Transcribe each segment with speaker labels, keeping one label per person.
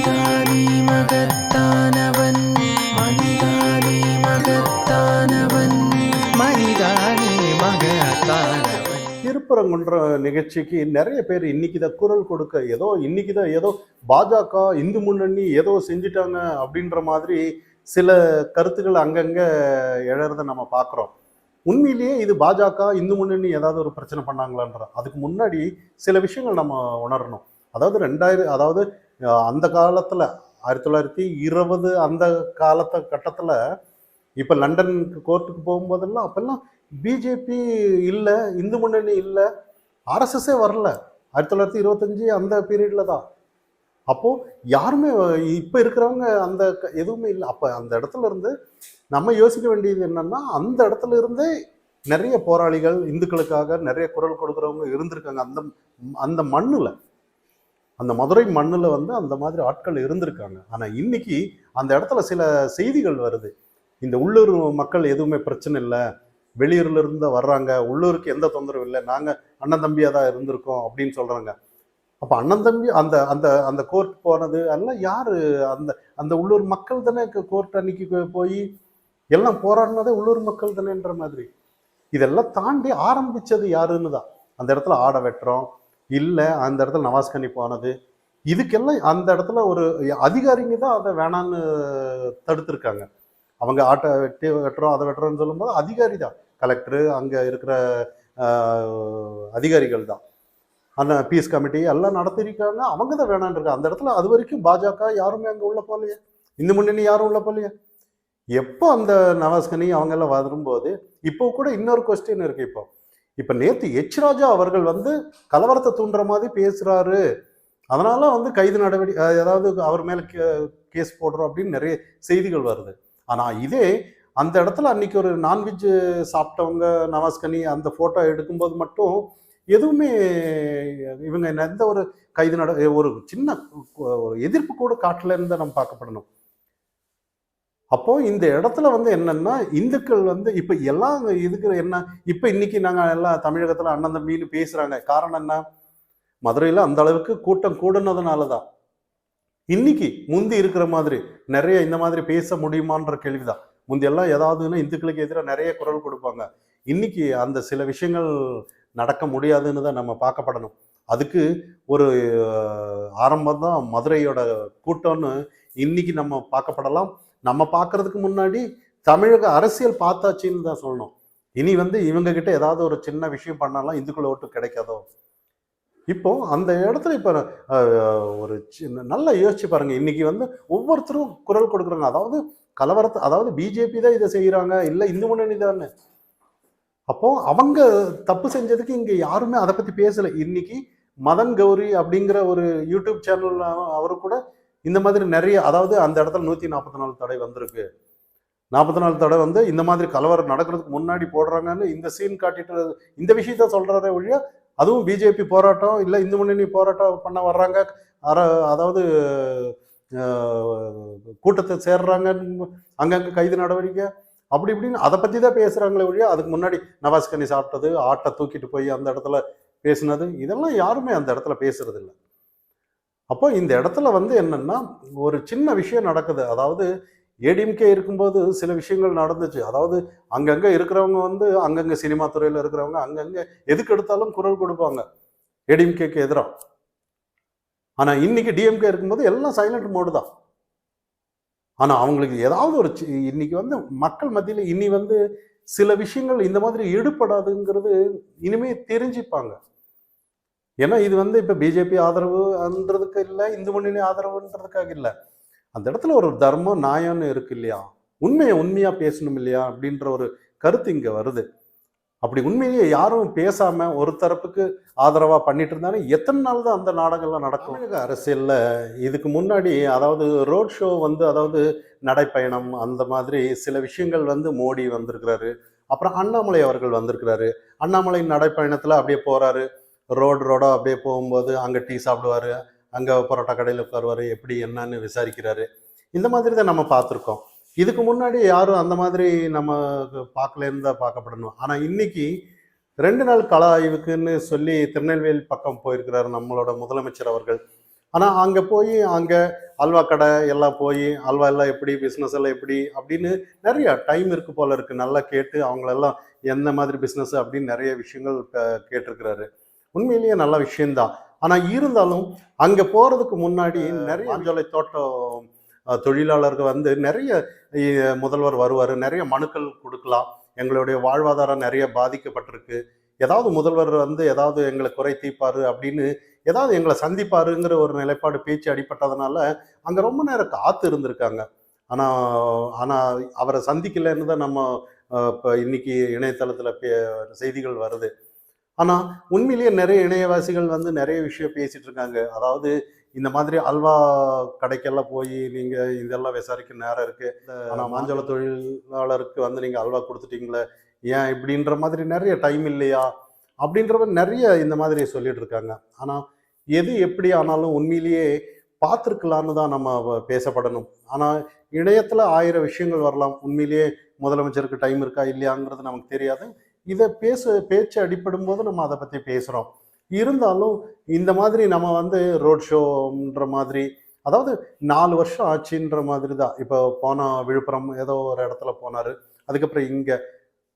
Speaker 1: மனிதானே மகத்தானவன், மனிதானே மகத்தானவன், மனிதானே மகத்தானவன்.
Speaker 2: திருப்பரங்குன்ற நிகழ்ச்சிக்கு நிறைய பேர் இன்னைக்குதான் குரல் கொடுக்க இன்னைக்குதான் ஏதோ பாஜக இந்து முன்னணி ஏதோ செஞ்சுட்டாங்க அப்படின்ற மாதிரி சில கருத்துக்கள் அங்கங்க எழறத நம்ம பார்க்குறோம். உண்மையிலேயே இது பாஜக இந்து முன்னணி ஏதாவது ஒரு பிரச்சனை பண்ணாங்களான்ற அதுக்கு முன்னாடி சில விஷயங்கள் நம்ம உணரணும். அதாவது அதாவது அந்த காலத்துல 1920 அந்த கட்டத்துல இப்ப லண்டன் கோர்ட்டுக்கு போகும்போதெல்லாம் அப்பெல்லாம் பிஜேபி இல்லை, இந்து முன்னணி இல்லை, ஆர்எஸ்எஸ்ஸே வரல. 1925 அந்த பீரியட்ல தான். அப்போ யாருமே இப்ப இருக்கிறவங்க அந்த எதுவுமே இல்லை. அப்ப அந்த இடத்துல இருந்து நம்ம யோசிக்க வேண்டியது என்னன்னா, அந்த இடத்துல இருந்தே நிறைய போராளிகள் இந்துக்களுக்காக நிறைய குரல் கொடுக்குறவங்க இருந்திருக்காங்க. அந்த அந்த மண்ணுல, அந்த மதுரை மண்ணுல வந்து அந்த மாதிரி ஆட்கள் இருந்திருக்காங்க. ஆனா இன்னைக்கு அந்த இடத்துல சில செய்திகள் வருது, இந்த உள்ளூர் மக்கள் எதுவுமே பிரச்சனை இல்லை, வெளியூர்ல இருந்து வர்றாங்க, உள்ளூருக்கு எந்த தொந்தரவும் இல்லை, நாங்க அண்ணன் தம்பியா தான் இருந்திருக்கோம் அப்படின்னு சொல்றாங்க. அப்ப அண்ணன் தம்பி அந்த அந்த அந்த கோர்ட் போனது எல்லாம் யாரு? அந்த அந்த உள்ளூர் மக்கள் தானே கோர்ட் அன்னைக்கு போய் எல்லாம் போராடினதே உள்ளூர் மக்கள் தானேன்ற மாதிரி. இதெல்லாம் தாண்டி ஆரம்பிச்சது யாருன்னு தான். அந்த இடத்துல ஆடை வெட்டுறோம் இல்லை, அந்த இடத்துல நவாஸ்கனி போனது, இதுக்கெல்லாம் அந்த இடத்துல ஒரு அதிகாரிங்க தான் அதை வேணான்னு தடுத்திருக்காங்க. அவங்க ஆட்டை வெட்டுறோம் அதை வெட்டுறோம்னு சொல்லும்போது அதிகாரி தான், கலெக்டரு, அங்க இருக்கிற அதிகாரிகள் தான், அந்த பீஸ் கமிட்டி எல்லாம் நடத்திருக்காங்க. அவங்க தான் வேணான்னு இருக்காங்க அந்த இடத்துல. அது வரைக்கும் பாஜக யாருமே அங்கே உள்ள போகலையே, இந்து முன்னணி யாரும் உள்ள போகலையே. எப்போ அந்த நவாஸ்கனி அவங்க எல்லாம் வரும்போது இப்போ கூட இன்னொரு கொஸ்டின் இருக்கு. இப்போ நேற்று ராஜா அவர்கள் வந்து கலவரத்தை தூண்டுற மாதிரி பேசுறாரு, அதனால வந்து கைது நடவடிக்கை, அதாவது அவர் மேல கேஸ் போடுறோம் அப்படின்னு நிறைய செய்திகள் வருது. ஆனா இதே அந்த இடத்துல அன்னைக்கு ஒரு நான்வெஜ் சாப்பிட்டவங்க நவாஸ்கனி அந்த போட்டோ எடுக்கும்போது மட்டும் எதுவுமே இவங்க எந்த ஒரு கைது ஒரு சின்ன ஒரு எதிர்ப்பு கூட காட்டலன்னு தான் நம்ம பார்க்கப்படணும். அப்போ இந்த இடத்துல வந்து என்னன்னா, இந்துக்கள் வந்து இப்ப எல்லாம் இதுக்கு என்ன, இப்ப இன்னைக்கு நாங்க எல்லாம் தமிழகத்துல அண்ணன் தம்பின்னு பேசுறாங்க. காரணம் என்ன? மதுரையில அந்த அளவுக்கு கூட்டம் கூடுனதுனாலதான். இன்னைக்கு முந்தி இருக்கிற மாதிரி நிறைய இந்த மாதிரி பேச முடியுமான்ற கேள்விதான். முந்தி எல்லாம் ஏதாவதுன்னா இந்துக்களுக்கு எதிராக நிறைய குரல் கொடுப்பாங்க. இன்னைக்கு அந்த சில விஷயங்கள் நடக்க முடியாதுன்னு தான் நம்ம பார்க்கப்படணும். அதுக்கு ஒரு ஆரம்பம் தான் மதுரையோட கூட்டம்னு இன்னைக்கு நம்ம பார்க்கப்படலாம். நம்ம பார்க்கறதுக்கு முன்னாடி தமிழக அரசியல் பார்த்தாச்சின்னு தான் சொல்லணும். இனி வந்து இவங்க கிட்ட ஏதாவது ஒரு சின்ன விஷயம் பண்ணாலும் இந்துக்கள் ஓட்டு கிடைக்காதோ. இப்போ அந்த இடத்துல இப்ப ஒரு நல்லா யோசிச்சு பாருங்க. இன்னைக்கு வந்து ஒவ்வொருத்தரும் குரல் கொடுக்குறாங்க. அதாவது கலவரத்தை, அதாவது பிஜேபி தான் இதை செய்யறாங்க, இல்ல இந்து முன்னணி தான். அப்போ அவங்க தப்பு செஞ்சதுக்கு இங்க யாருமே அதை பத்தி பேசல. இன்னைக்கு மதன் கௌரி அப்படிங்கிற ஒரு யூடியூப் சேனல் அவரு கூட இந்த மாதிரி நிறைய, அதாவது அந்த இடத்துல 144 தடை வந்திருக்கு, 44 தடை வந்து இந்த மாதிரி கலவரம் நடக்கிறதுக்கு முன்னாடி போடுறாங்கன்னு இந்த சீன் காட்டிட்டு இந்த விஷயத்த சொல்றாரே ஒழிய, அதுவும் பிஜேபி போராட்டம் இல்லை இந்து முன்னணி போராட்டம் பண்ண வர்றாங்க, அதாவது கூட்டத்தை சேர்றாங்க, அங்கங்க கைது நடவடிக்கை அப்படி இப்படின்னு அதை பத்தி தான் பேசுறாங்களே ஒழிய, அதுக்கு முன்னாடி நவாஸ்கனி சாப்பிட்டது, ஆட்டை தூக்கிட்டு போய் அந்த இடத்துல பேசினது, இதெல்லாம் யாருமே அந்த இடத்துல பேசுறது இல்லை. அப்போ இந்த இடத்துல வந்து என்னன்னா, ஒரு சின்ன விஷயம் நடக்குது. அதாவது ஏடிஎம்கே இருக்கும்போது சில விஷயங்கள் நடந்துச்சு. அதாவது அங்கங்க இருக்கிறவங்க வந்து அங்கங்க சினிமா துறையில இருக்கிறவங்க அங்கங்க எதுக்கு எடுத்தாலும் குரல் கொடுப்பாங்க ஏடிஎம்கேக்கு எதிராக. ஆனா இன்னைக்கு டிஎம்கே இருக்கும்போது எல்லாம் சைலண்ட் மோடு தான். ஆனா அவங்களுக்கு ஏதாவது ஒரு இன்னைக்கு வந்து மக்கள் மத்தியில இனி வந்து சில விஷயங்கள் இந்த மாதிரி ஈடுபடாதுங்கிறது இனிமே தெரிஞ்சுப்பாங்க. ஏன்னா இது வந்து இப்ப பிஜேபி ஆதரவுன்றதுக்கு இல்லை, இந்து முன்னணி ஆதரவுன்றதுக்காக இல்லை. அந்த இடத்துல ஒரு தர்மம் நியாயம்னு இருக்கு இல்லையா, உண்மையா பேசணும் இல்லையா அப்படின்ற ஒரு கருத்து இங்க வருது. அப்படி உண்மையிலேயே யாரும் பேசாம ஒரு தரப்புக்கு ஆதரவா பண்ணிட்டு இருந்தாலும் எத்தனை நாள் தான் அந்த நாடகம்லாம் நடக்கும்? தமிழக அரசியல்ல இதுக்கு முன்னாடி, அதாவது ரோட் ஷோ வந்து, அதாவது நடைப்பயணம் அந்த மாதிரி சில விஷயங்கள் வந்து மோடி வந்திருக்கிறாரு, அப்புறம் அண்ணாமலை அவர்கள் வந்திருக்கிறாரு. அண்ணாமலை நடைப்பயணத்துல அப்படியே போறாரு, ரோடா அப்படியே போகும்போது அங்க டீ சாப்பிடுவாரு, அங்க பரோட்டா கடையில் உட்காருவாரு, எப்படி என்னன்னு விசாரிக்கிறாரு. இந்த மாதிரி தான் நம்ம பார்த்துருக்கோம். இதுக்கு முன்னாடி யாரும் அந்த மாதிரி நம்ம பார்க்கலன்னு தான் பார்க்கப்படணும். ஆனா இன்னைக்கு 2 நாள் கள ஆய்வுக்குன்னு சொல்லி திருநெல்வேலி பக்கம் போயிருக்கிறாரு நம்மளோட முதலமைச்சர் அவர்கள். ஆனால் அங்கே போய் அங்கே அல்வா கடை எல்லாம் போய் அல்வா எல்லாம் எப்படி பிஸ்னஸ் எல்லாம் எப்படி அப்படின்னு நிறைய டைம் இருக்கு போல இருக்கு. நல்லா கேட்டு அவங்களெல்லாம் எந்த மாதிரி பிஸ்னஸ் அப்படின்னு நிறைய விஷயங்கள் கேட்டிருக்கிறாரு. உண்மையிலேயே நல்ல விஷயம்தான். ஆனால் இருந்தாலும் அங்கே போகிறதுக்கு முன்னாடி நிறைய மாஞ்சோலை தோட்டம் தொழிலாளர்கள் வந்து நிறைய முதல்வர் வருவார், நிறைய மனுக்கள் கொடுக்கலாம். எங்களுடைய வாழ்வாதாரம் நிறைய பாதிக்கப்பட்டிருக்கு, ஏதாவது முதல்வர் வந்து ஏதாவது எங்களை குறை தீர்ப்பாரு அப்படின்னு ஏதாவது எங்களை சந்திப்பாருங்கிற ஒரு நிலைப்பாடு பேச்சு அடிப்பட்டதுனால அங்கே ரொம்ப நேரம் காத்து இருந்திருக்காங்க. ஆனால் அவரை சந்திக்கலைன்னு தான் நம்ம இப்போ இன்னைக்கு இணையதளத்தில் செய்திகள் வருது. ஆனால் உண்மையிலேயே நிறைய இணையவாசிகள் வந்து நிறைய விஷயம் பேசிட்டு இருக்காங்க. அதாவது இந்த மாதிரி அல்வா கடைக்கெல்லாம் போய் நீங்கள் இதெல்லாம் விசாரிக்க நேரம் இருக்குது, ஆனால் மாஞ்சோள தொழிலாளருக்கு வந்து நீங்கள் அல்வா கொடுத்துட்டீங்களே ஏன் இப்படின்ற மாதிரி நிறைய டைம் இல்லையா அப்படின்ற மாதிரி நிறைய இந்த மாதிரி சொல்லிட்டு இருக்காங்க. ஆனால் எது எப்படி ஆனாலும் உண்மையிலேயே பார்த்துருக்கலான்னு தான் நம்ம பேசப்படணும். ஆனால் இணையத்தில் 1000 விஷயங்கள் வரலாம். உண்மையிலேயே முதலமைச்சருக்கு டைம் இருக்கா இல்லையாங்கிறது நமக்கு தெரியாது. இதை பேச்சு அடிப்படும் போது நம்ம அதை பற்றி பேசுகிறோம். இருந்தாலும் இந்த மாதிரி நம்ம வந்து ரோட் ஷோன்ற மாதிரி, அதாவது 4 வருஷம் ஆச்சுன்ற மாதிரி தான். இப்போ போன விழுப்புரம் ஏதோ ஒரு இடத்துல போனார், அதுக்கப்புறம் இங்கே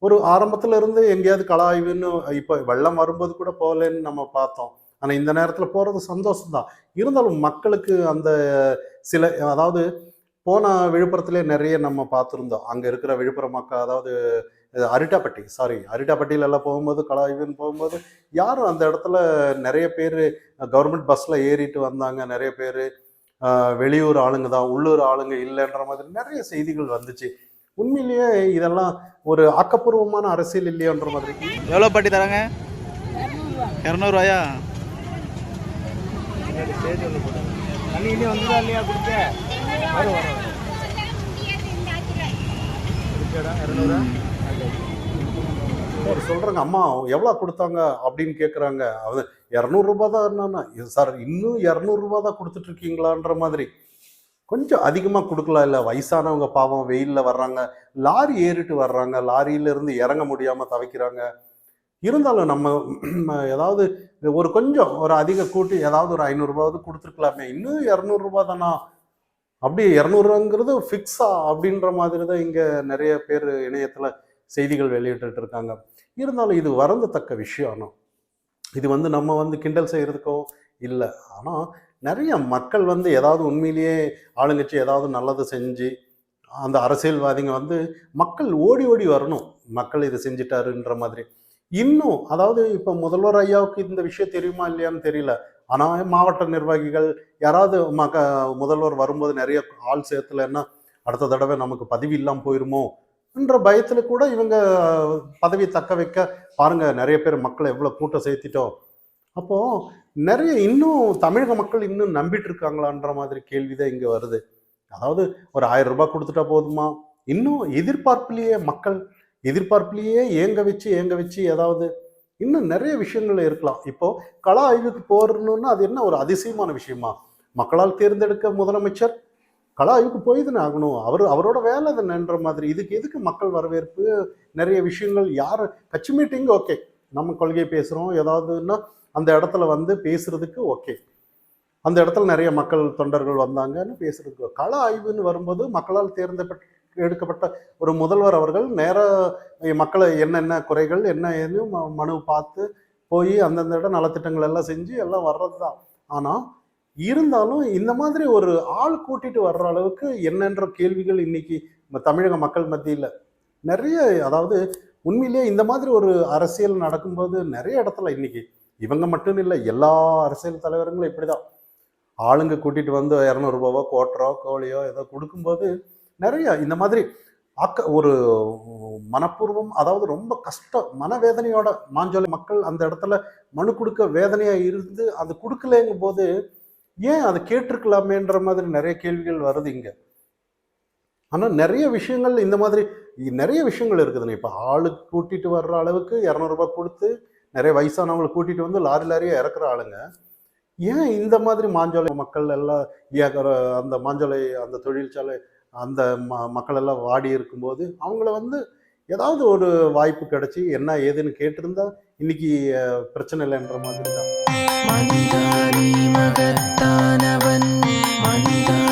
Speaker 2: ஒரு ஆரம்பத்துல இருந்து எங்கேயாவது கள ஆய்வுன்னு இப்போ வெள்ளம் வரும்போது கூட போகலன்னு நம்ம பார்த்தோம். ஆனால் இந்த நேரத்தில் போகிறது சந்தோஷம்தான். இருந்தாலும் மக்களுக்கு அந்த சில, அதாவது போன விழுப்புரத்திலே நிறைய நம்ம பார்த்துருந்தோம். அங்கே இருக்கிற விழுப்புரம் மக்கள், அதாவது அரிட்டாப்பட்டியில எல்லாம் போகும்போது கள ஆய்வுன்னு போகும்போது யாரும் அந்த இடத்துல நிறைய பேர் கவர்மெண்ட் பஸ்ஸில் ஏறிட்டு வந்தாங்க. நிறைய பேர் வெளியூர் ஆளுங்க தான், உள்ளூர் ஆளுங்க இல்லைன்ற மாதிரி நிறைய செய்திகள் வந்துச்சு. உண்மையிலேயே இதெல்லாம் ஒரு ஆக்கப்பூர்வமான அரசியல் இல்லையோன்ற மாதிரி.
Speaker 3: எவ்வளோ பாட்டி தராங்க? 200 ரூபாயா?
Speaker 2: சொல்றாங்க, அம்மா எவ்வளோ கொடுத்தாங்க அப்படின்னு கேட்குறாங்க. அது 200 ரூபா தான். என்னன்னா சார் இன்னும் 200 ரூபா தான் கொடுத்துட்டு இருக்கீங்களான்ற மாதிரி. கொஞ்சம் அதிகமாக கொடுக்கலாம் இல்லை? வயசானவங்க பாவம் வெயிலில் வர்றாங்க, லாரி ஏறிட்டு வர்றாங்க, லாரியிலேருந்து இறங்க முடியாமல் தவிக்கிறாங்க. இருந்தாலும் நம்ம ஏதாவது ஒரு கொஞ்சம் ஒரு அதிக கூட்டி ஏதாவது ஒரு 500 ரூபாவது கொடுத்துருக்கலாமே. இன்னும் 200 ரூபா தானா? அப்படி 200ங்கிறது ஃபிக்ஸா அப்படின்ற மாதிரி தான் இங்கே நிறைய பேர் இணையத்தில் செய்திகள் வெளியிட்டு இருக்காங்க. இருந்தாலும் இது வருந்தத்தக்க விஷயம். இது வந்து நம்ம வந்து கிண்டல் செய்கிறதுக்கோ இல்லை. ஆனால் நிறைய மக்கள் வந்து ஏதாவது உண்மையிலேயே ஆளுங்கட்சி ஏதாவது நல்லது செஞ்சு அந்த அரசியல்வாதிங்க வந்து மக்கள் ஓடி ஓடி வரணும், மக்கள் இதை செஞ்சிட்டாருன்ற மாதிரி. இன்னும் அதாவது இப்போ முதல்வர் ஐயாவுக்கு இந்த விஷயம் தெரியுமா இல்லையான்னு தெரியல. ஆனால் மாவட்ட நிர்வாகிகள் யாராவது முதல்வர் வரும்போது நிறைய ஆள் சேர்த்துலன்னா அடுத்த தடவை நமக்கு பதவி இல்லாமல் போயிருமோ என்ற பயத்தில் கூட இவங்க பதவி தக்க வைக்க பாருங்க, நிறைய பேர் மக்களை எவ்வளோ கூட்டம் சேர்த்திட்டோம். அப்போ நிறைய இன்னும் தமிழக மக்கள் இன்னும் நம்பிட்டு இருக்காங்களான்ற மாதிரி கேள்விதான் இங்கே வருது. அதாவது ஒரு 1000 ரூபாய் கொடுத்துட்டா போதுமா? இன்னும் எதிர்பார்ப்புலேயே ஏங்க வச்சு ஏதாவது இன்னும் நிறைய விஷயங்கள் இருக்கலாம். இப்போ கள ஆய்வுக்கு போறணும்னா அது என்ன ஒரு அதிசயமான விஷயமா? மக்களால் தேர்ந்தெடுக்க முதலமைச்சர் கள ஆய்வுக்கு போய் தானே ஆகணும். அவரோட வேலை தானேன்ற மாதிரி. இதுக்கு எதுக்கு மக்கள் வரவேற்பு? நிறைய விஷயங்கள் யார் கட்சி மீட்டிங் ஓகே, நம்ம கொள்கை பேசுகிறோம் ஏதாவதுன்னா அந்த இடத்துல வந்து பேசுறதுக்கு ஓகே, அந்த இடத்துல நிறைய மக்கள் தொண்டர்கள் வந்தாங்கன்னு பேசுறதுக்கு. கள ஆய்வுன்னு வரும்போது மக்களால் எடுக்கப்பட்ட ஒரு முதல்வர் அவர்கள் நேராக மக்களை என்னென்ன குறைகள் என்ன ஏன்னு மனு பார்த்து போய் அந்தந்த இடம் நலத்திட்டங்கள் எல்லாம் செஞ்சு எல்லாம் வர்றது தான். ஆனால் இருந்தாலும் இந்த மாதிரி ஒரு ஆள் கூட்டிட்டு வர்ற அளவுக்கு என்னென்ற கேள்விகள் இன்னைக்கு தமிழக மக்கள் மத்தியில் நிறைய, அதாவது உண்மையிலேயே இந்த மாதிரி ஒரு அரசியல் நடக்கும்போது நிறைய இடத்துல இன்னைக்கு இவங்க மட்டும் இல்லை, எல்லா அரசியல் தலைவர்களும் இப்படிதான் ஆளுங்க கூட்டிட்டு வந்து 200 ரூபாவோ கோட்டரோ கோழியோ ஏதோ கொடுக்கும்போது நிறைய இந்த மாதிரி ஒரு மனப்பூர்வம், அதாவது ரொம்ப மனவேதனையோட மாஞ்சோலை மக்கள் அந்த இடத்துல மனு கொடுக்க வேதனையா இருந்து அது கொடுக்கலங்கும் போது ஏன் அதை கேட்டிருக்கலாமேன்ற மாதிரி நிறைய கேள்விகள் வருது இங்க. ஆனா நிறைய விஷயங்கள் இந்த மாதிரி நிறைய விஷயங்கள் இருக்குதுன்னு. இப்ப ஆளுக்கு கூட்டிட்டு வர்ற அளவுக்கு 200 ரூபாய் கொடுத்து நிறைய வயசானவங்களை கூட்டிட்டு வந்து லாரியா இறக்குற ஆளுங்க ஏன் இந்த மாதிரி மாஞ்சோலை மக்கள் எல்லாம் அந்த மாஞ்சோலை அந்த தொழிற்சாலை அந்த மக்கள் எல்லாம் வாடி இருக்கும்போது அவங்கள வந்து ஏதாவது ஒரு வாய்ப்பு கிடைச்சி என்ன ஏதுன்னு கேட்டிருந்தா இன்னைக்கு பிரச்சனை இல்லைன்ற மாதிரி தான்.
Speaker 1: மனிதா